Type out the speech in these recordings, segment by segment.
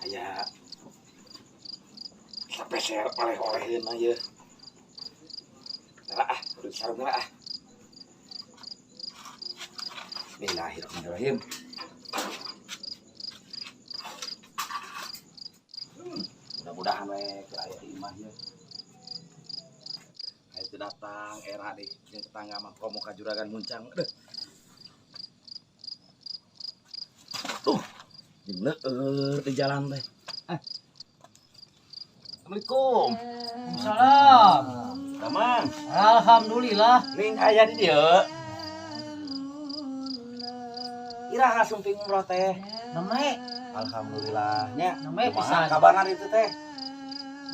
Aya spesial oleh-olehin aja. Udah udah sarung ah. Bismillahirrahmanirrahim. Mudah-mudahan ke aya di imah ya. Itu datang era di tetangga mah komo ka Juragan Muncang. Jeung di jalan teh. Assalamualaikum. Salam. Damang. Alhamdulillah. Ning aya di dieu. Iraha sumping umroh teh. Name, Alhamdulillahnya. Name pisan. Kabarna itu teh?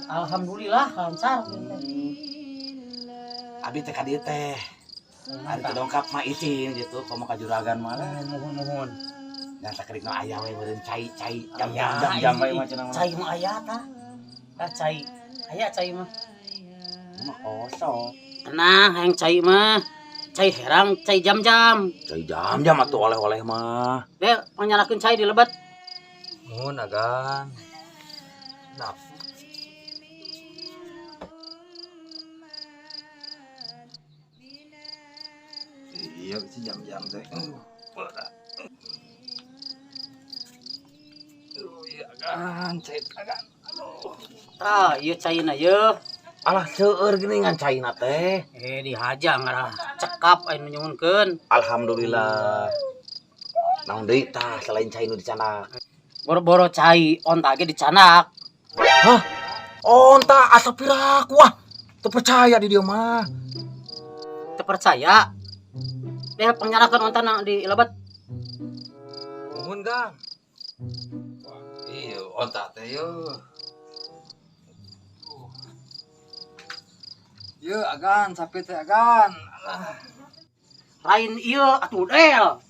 alhamdulillah lancar. Abi teh ka dieu teh. Ari teh dongkap mah izin gitu, komo ka Juragan mah. Nuhun. Dan sakrikna aya we meureun cai jam we mah cenah. Cai mah aya tah. Cai. Aya cai mah. Mah kosong. Tenang, hayang cai mah. Cai herang, cai jam-jam. Cai jam atuh oleh-oleh mah. Deh, panyalakeun cai di lebat. Nuhun agan. Nah. Iya, si jam-jam teh. Iya kan, cai agan. Aduh. Tah, ieu caina ieu. Alah seueur gini ngan caina teh. Dihajang ngarah cekap anu nyuhunkeun. Alhamdulillah. Naon deui tah selain cai nu dicanak? Boro-boro cai onta ge dicanak. Hah? Onta asa piraku wah. Teu percaya di dieu mah. Teu percaya. Deh panyalakeun ontana di lebat. Nuhun, Kang. Iya, onta teh yo. Yo, agan, sapi teh agan. Lain ieu atuh del.